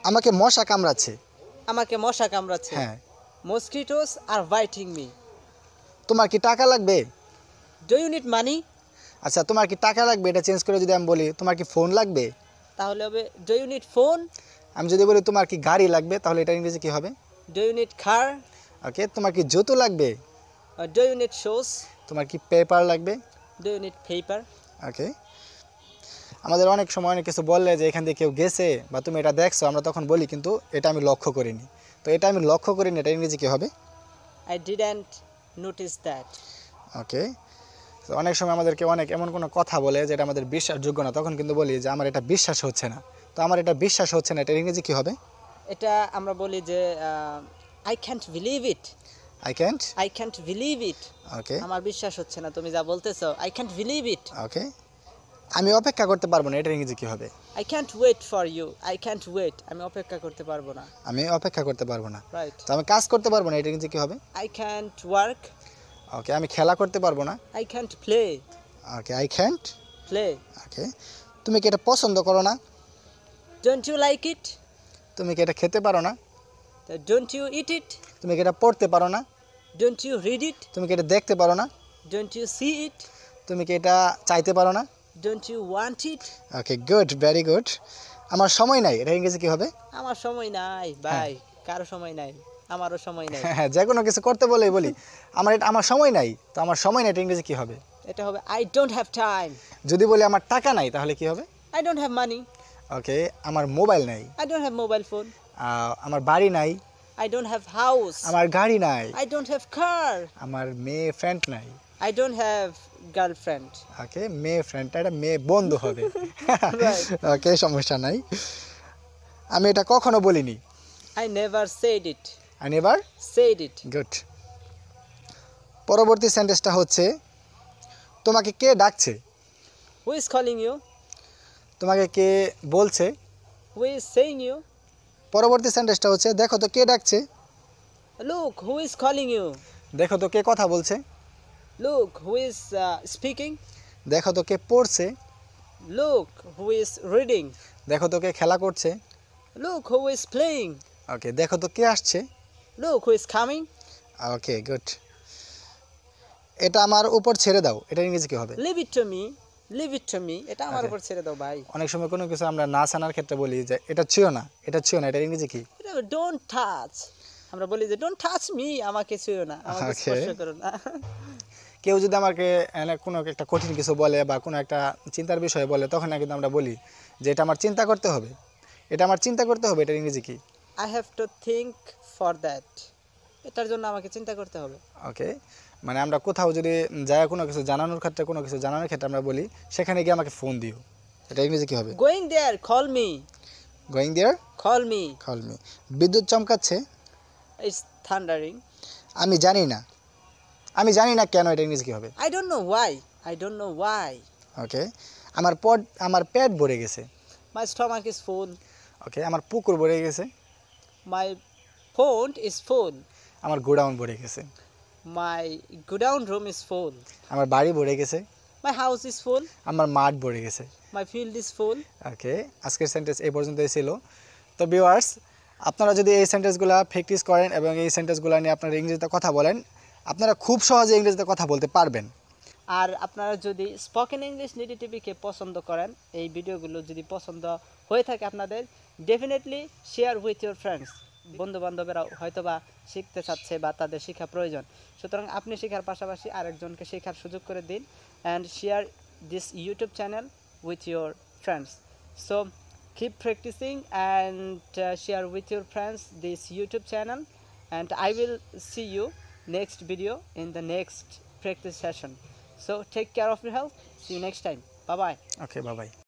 আমাকে মশা কামড়াচ্ছে। আমাকে মশা কামড়াচ্ছে। হ্যাঁ। Mosquitoes are biting me. তোমার কি টাকা লাগবে? Do you need money? আচ্ছা, তোমার কি টাকা লাগবে এটা চেঞ্জ করে যদি আমি বলি তোমার কি ফোন লাগবে? তাহলে হবে Do you need phone? আমি যদি বলি তোমার কি গাড়ি লাগবে তাহলে এটা ইংরেজি কি হবে? Do you need car? ওকে, তোমার কি জুতো লাগবে? Do you need shoes? তোমার কি পেপার লাগবে? Do you need paper? ওকে, আমাদের অনেক সময় অনেক কিছু বললে যে এখান থেকে কেউ গেছে বা তুমি এটা দেখছো, আমরা তখন বলি কিন্তু এটা আমি লক্ষ্য করিনি। তো এটা আমি লক্ষ্য করিনি, এটা ইংরেজি কি হবে? I didn't notice that. ওকে, তো অনেক সময় আমাদেরকে অনেক এমন কোনো কথা বলে যেটা আমাদের বিশ্বাসযোগ্য না, তখন কিন্তু বলি যে আমার এটা বিশ্বাস হচ্ছে না। তো আমার এটা বিশ্বাস হচ্ছে না, এটা ইংরেজি কি হবে? এটা আমরা বলি যে I can't believe it. I can't believe it. ওকে আমার বিশ্বাস হচ্ছে না তুমি যা বলতেছো। I can't believe it. ওকে, আমি অপেক্ষা করতে পারবো না, এটা ইংরেজি কি হবে? I can't wait for you. I can't wait. আমি অপেক্ষা করতে পারবো না। আমি অপেক্ষা করতে পারবো না। রাইট। তো আমি কাজ করতে পারবো না, এটা ইংরেজি কি হবে? I can't work. ওকে, আমি খেলা করতে পারবো না। I can't play. Okay, I can't play. ওকে, তুমি কি এটা পছন্দ করো না? Don't you like it? তুমি কি এটা খেতে পারো না? Don't you eat it? তুমি কি এটা পড়তে পারো না? Don't you read it? তুমি কি এটা দেখতে পারো না? Don't you see it? তুমি কি এটা চাইতে পারো না? Don't you want it? Okay, good, very good. আমার সময় নাই, এটা ইংরেজি কি হবে? আমার সময় নাই ভাই, কারো সময় নাই, আমারও সময় নাই। হ্যাঁ, যে কোনো কিছু করতে বলেই বলি আমার সময় নাই। তো আমার সময় নাই, এটা ইংরেজি কি হবে? এটা হবে I don't have time. যদি বলি আমার টাকা নাই তাহলে কি হবে? I don't have money. ওকে, আমার মোবাইল নাই। I don't have mobile phone. আমার বাড়ি নাই। I don't have house. আমার গাড়ি নাই। I don't have car. আমার মেয়ে ফ্রেন্ড নাই। I don't have girlfriend. ওকে, মেয়ে ফ্রেন্ডটা এটা মেয়ে বন্ধু হবে। ওকে, সমস্যা নাই। আমি এটা কখনো বলিনি। I never said it. I never said it. Good. পরবর্তী সেন্টেন্সটা হচ্ছে তোমাকে কে ডাকছে? Who is calling you? তোমাকে কে বলছে? Who is saying you? পরবর্তী সেন্টেন্সটা হচ্ছে দেখো তো কে ডাকছে? Look, who is calling you? দেখো তো কে কথা বলছে? Look, who is speaking? দেখো তো কে পড়ছে? Look, who is reading? দেখো তো কে খেলা করছে? Look, who is playing? ওকে, দেখো তো কে আসছে? Look, who is coming? Okay, good. এটা আমার উপর ছেড়ে দাও, এটা ইংরেজি কি হবে? Leave it to me. Leave it to me. এটা আমার উপর ছেড়ে দাও ভাই। অনেক সময় কোনো কিছু আমরা না জানার ক্ষেত্রে বলি যে এটা ছুঁয়ো না, এটা ছুঁয়ো না, এটা ইংরেজি কি? Don't touch. আমরা বলি যে don't touch me, আমাকে ছুঁয়ো না, আমাকে স্পর্শ করো না। কেউ যদি আমাকে কোনো একটা কঠিন কিছু বলে বা কোনো একটা চিন্তার বিষয় বলে, তখন কিন্তু আমরা বলি যে এটা আমার চিন্তা করতে হবে, এটা আমার চিন্তা করতে হবে, এটা ইংরেজি কি? I have to think for that. এটার জন্য আমাকে চিন্তা করতে হবে। ওকে, মানে আমরা কোথাও যদি যায় কোনো কিছু জানানোর ক্ষেত্রে আমরা বলি সেখানে গিয়ে আমাকে ফোন দিও, এটা ইংরেজি কি হবে? Going there, call me. Going there, call me. বিদ্যুৎ চমকাচ্ছে। It's thundering. আমি জানি না কেন, এটা ইংরেজি কি হবে? I don't know why. I don't know why. ওকে, আমার পেট ভরে গেছে। My stomach is full. ওকে, আমার পুকুর ভরে গেছে। My pond is full. আমার গোডাউন ভরে গেছে। My godown room is full. আমার বাড়ি ভরে গেছে। My house is full. আমার মাঠ ভরে গেছে। My field is full. ওকে, আজকের সেন্টেন্স এই পর্যন্তই ছিল। তো ভিউয়ার্স, আপনারা যদি এই সেন্টেন্সগুলো প্র্যাকটিস করেন এবং এই সেন্টেন্সগুলো নিয়ে আপনারা ইংরেজিতে কথা বলেন, আপনারা খুব সহজে ইংরেজিতে কথা বলতে পারবেন। আর আপনারা যদি স্পোকেন ইংলিশ নিডি টিভিকে পছন্দ করেন, এই ভিডিওগুলো যদি পছন্দ হয়ে থাকে আপনাদের, definitely share with your friends. বন্ধুবান্ধবেরা হয়তোবা শিখতে চাচ্ছে বা তাদের শেখা প্রয়োজন, সুতরাং আপনি শেখার পাশাপাশি আরেকজনকে শেখার সুযোগ করে দিন। And share this YouTube channel with your friends. So keep practicing and share with your friends this YouTube channel, and I will see you next video in the next practice session. So take care of your health. See you next time. Bye bye. Okay, bye bye.